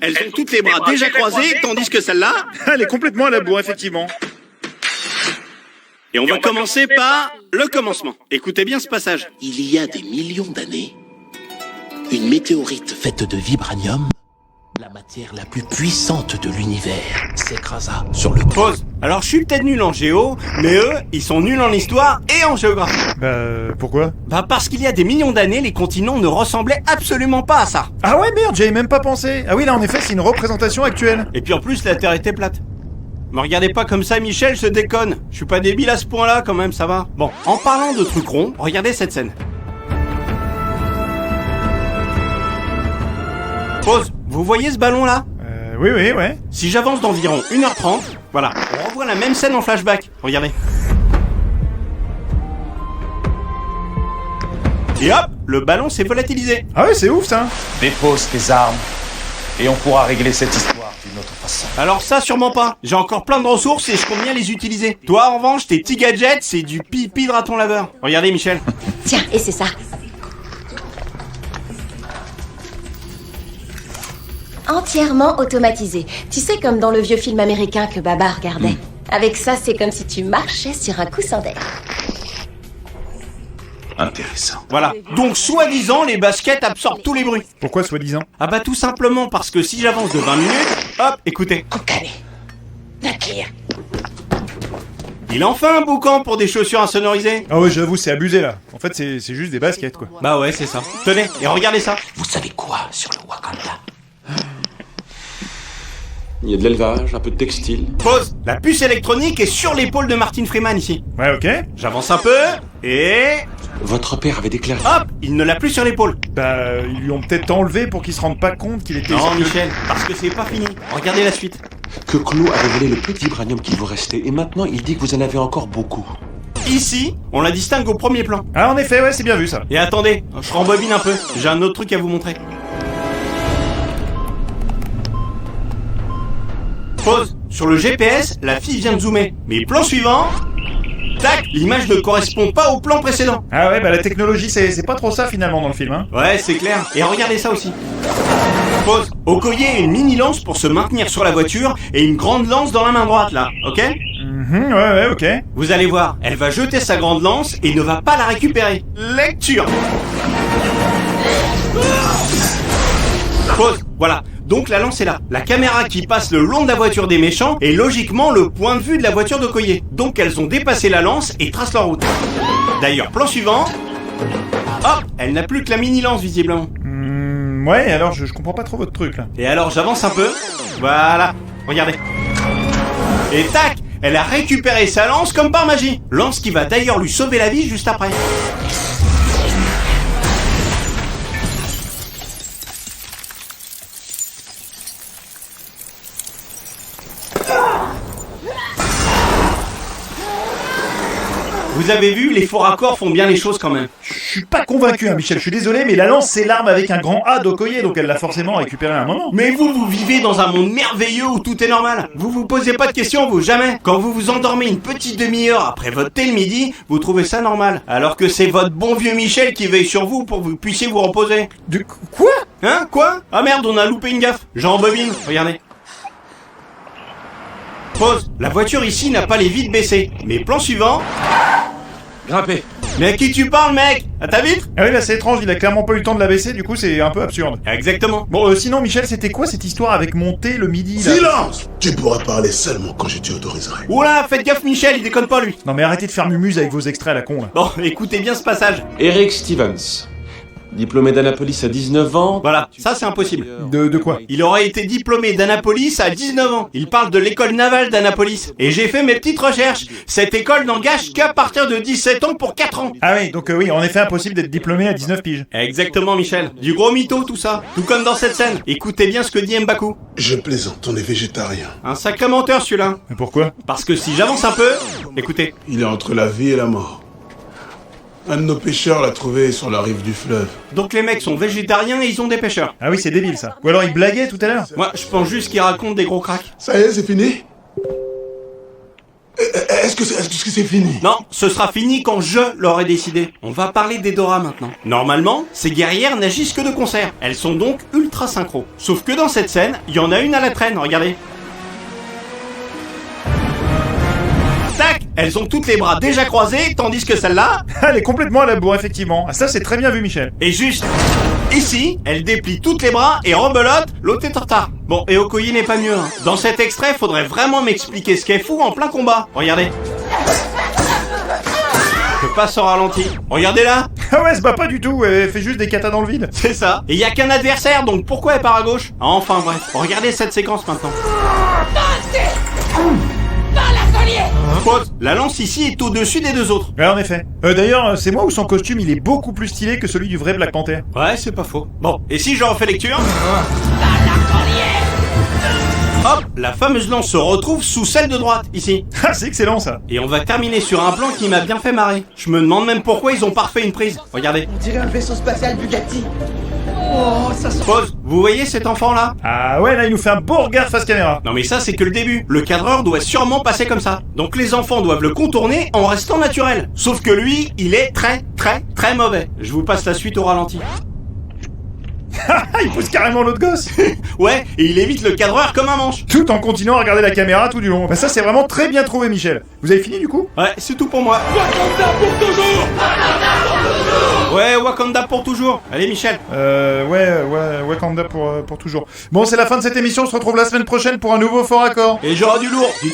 Elles ont toutes les bras déjà croisés, tandis que celle-là... Elle est complètement à la bourre, effectivement. Et on va commencer par le commencement. Écoutez bien ce passage. Il y a des millions d'années, une météorite faite de vibranium, la matière la plus puissante de l'univers, s'écrasa sur le... Pause. Alors je suis peut-être nul en géo, mais eux, ils sont nuls en histoire et en géographie. Pourquoi? Parce qu'il y a des millions d'années, les continents ne ressemblaient absolument pas à ça. Ah ouais, merde, j'avais même pas pensé. Ah oui, là, en effet, c'est une représentation actuelle. Et puis en plus, la Terre était plate. Me regardez pas comme ça, Michel, je déconne. Je suis pas débile à ce point-là, quand même, ça va. Bon, en parlant de trucs ronds, regardez cette scène. Pause. Vous voyez ce ballon-là? Oui, ouais. Si j'avance d'environ 1h30, voilà, on revoit la même scène en flashback. Regardez. Et hop, le ballon s'est volatilisé. Ah ouais, c'est ouf, ça. Dépose tes armes et on pourra régler cette histoire d'une autre façon. Alors ça, sûrement pas. J'ai encore plein de ressources et je compte bien les utiliser. Toi, en revanche, tes petits gadgets, c'est du pipi de raton laveur. Regardez, Michel. Tiens, et c'est ça. Entièrement automatisé. Tu sais, comme dans le vieux film américain que Baba regardait. Avec ça, c'est comme si tu marchais sur un coussin d'air. Intéressant. Voilà. Donc, soi-disant, les baskets absorbent tous les bruits. Pourquoi, soi-disant? Ah bah tout simplement parce que si j'avance de 20 minutes, hop, écoutez. Encané. Nakir. Il en fait un boucan pour des chaussures insonorisées. Ah ouais, j'avoue, c'est abusé, là. En fait, c'est juste des baskets, quoi. Bah ouais, c'est ça. Tenez, et regardez ça. Vous savez quoi sur le Wakanda? Il y a de l'élevage, un peu de textile. Pause. La puce électronique est sur l'épaule de Martin Freeman ici. Ouais, ok. J'avance un peu, et... Votre père avait déclaré... hop, il ne l'a plus sur l'épaule. Ils lui ont peut-être enlevé pour qu'il se rende pas compte qu'il était... Non, Michel, parce que c'est pas fini. Regardez la suite. que Clou avait volé le peu de vibranium qu'il vous restait, et maintenant il dit que vous en avez encore beaucoup. Ici, on la distingue au premier plan. Ah, en effet, ouais, c'est bien vu, ça. Et attendez, je rembobine un peu. J'ai un autre truc à vous montrer. Pause. Sur le GPS, la fille vient de zoomer. Mais plan suivant... tac, l'image ne correspond pas au plan précédent. Ah ouais, la technologie, c'est pas trop ça, finalement, dans le film, hein. Ouais, c'est clair. Et regardez ça aussi. Pause. Okoye a une mini-lance pour se maintenir sur la voiture et une grande lance dans la main droite, là. Ok ? Ouais, ok. Vous allez voir, elle va jeter sa grande lance et ne va pas la récupérer. Lecture. Pause. Voilà. Donc la lance est là. La caméra qui passe le long de la voiture des méchants est logiquement le point de vue de la voiture d'Okoye. Donc elles ont dépassé la lance et tracent leur route. D'ailleurs, plan suivant. Hop, elle n'a plus que la mini-lance visiblement. Ouais, alors je comprends pas trop votre truc, là. Et alors j'avance un peu. Voilà. Regardez. Et tac, elle a récupéré sa lance comme par magie. Lance qui va d'ailleurs lui sauver la vie juste après. Vous avez vu, les faux raccords font bien les choses quand même. Je suis pas convaincu, hein, Michel, je suis désolé, mais la lance, c'est l'arme avec un grand A d'Okoye, donc elle l'a forcément récupéré à un moment. Mais vous vivez dans un monde merveilleux où tout est normal. Vous posez pas de questions, vous, jamais. Quand vous vous endormez une petite demi-heure après votre thé le midi, vous trouvez ça normal. Alors que c'est votre bon vieux Michel qui veille sur vous pour que vous puissiez vous reposer. Quoi? Hein? Quoi? Ah merde, on a loupé une gaffe. J'en bobine, regardez. Pause. La voiture ici n'a pas les vitres baissées. Mais plan suivant... Grimpez. Mais à qui tu parles, mec? À ta vitre? Ah oui, là c'est étrange, il a clairement pas eu le temps de la baisser, du coup c'est un peu absurde. Exactement. Bon, sinon Michel, c'était quoi cette histoire avec mon thé le midi, là? Silence! Tu pourras parler seulement quand je t'y autoriserai. Oula, faites gaffe Michel, il déconne pas lui. Non mais arrêtez de faire mumuse avec vos extraits à la con, là. Bon, écoutez bien ce passage. Eric Stevens, diplômé d'Annapolis à 19 ans. Voilà, ça c'est impossible. De quoi? Il aurait été diplômé d'Annapolis à 19 ans. Il parle de l'école navale d'Annapolis. Et j'ai fait mes petites recherches. Cette école n'engage qu'à partir de 17 ans pour 4 ans. Ah oui, donc oui, en effet impossible d'être diplômé à 19 piges. Exactement Michel. Du gros mytho tout ça. Tout comme dans cette scène. Écoutez bien ce que dit M'Baku. Je plaisante, on est végétarien. Un sacré menteur celui-là. Mais pourquoi? Parce que si j'avance un peu... Écoutez. Il est entre la vie et la mort. Un de nos pêcheurs l'a trouvé sur la rive du fleuve. Donc les mecs sont végétariens et ils ont des pêcheurs. Ah oui, c'est débile ça. Ou alors il blaguait tout à l'heure. Moi, je pense juste qu'ils racontent des gros cracks. Ça y est, c'est fini? Est-ce que c'est fini? Non, ce sera fini quand je l'aurai décidé. On va parler des Dora maintenant. Normalement, ces guerrières n'agissent que de concert. Elles sont donc ultra synchro. Sauf que dans cette scène, il y en a une à la traîne, regardez. Tac! Elles ont toutes les bras déjà croisés, tandis que celle-là... Elle est complètement à la bourre, effectivement. Ah, ça, c'est très bien vu, Michel. Et juste... Ici, elle déplie toutes les bras et rebelote, l'autre est en retard. Bon, et Okoye n'est pas mieux. Hein. Dans cet extrait, faudrait vraiment m'expliquer ce qu'elle fout en plein combat. Regardez. Je passe au ralenti. Regardez là. Ah ouais, elle se bat pas du tout, elle fait juste des katas dans le vide. C'est ça. Et il y a qu'un adversaire, donc pourquoi elle part à gauche? Enfin bref, regardez cette séquence maintenant. Faute, la lance ici est au-dessus des deux autres. Ouais, en effet. D'ailleurs, c'est moi où son costume, il est beaucoup plus stylé que celui du vrai Black Panther. Ouais, c'est pas faux. Bon, et si je refais lecture? Hop, la fameuse lance se retrouve sous celle de droite, ici. Ah, c'est excellent, ça. Et on va terminer sur un plan qui m'a bien fait marrer. Je me demande même pourquoi ils ont pas refait une prise. Regardez. On dirait un vaisseau spatial Bugatti. Oh, ça se... Pause. Vous voyez cet enfant-là? Ah ouais, là, il nous fait un beau regard face caméra. Non mais ça, c'est que le début. Le cadreur doit sûrement passer comme ça. Donc les enfants doivent le contourner en restant naturel. Sauf que lui, il est très mauvais. Je vous passe la suite au ralenti. Il pousse carrément l'autre gosse. Ouais, et il évite le cadreur comme un manche. Tout en continuant à regarder la caméra tout du long. Bah ça, c'est vraiment très bien trouvé, Michel. Vous avez fini, du coup? Ouais, c'est tout pour moi. Wakanda pour toujours. Ouais, Wakanda pour toujours. Allez, Michel. Ouais, Wakanda pour toujours. Bon, c'est la fin de cette émission, on se retrouve la semaine prochaine pour un nouveau Fort Accord. Et j'aurai du lourd, du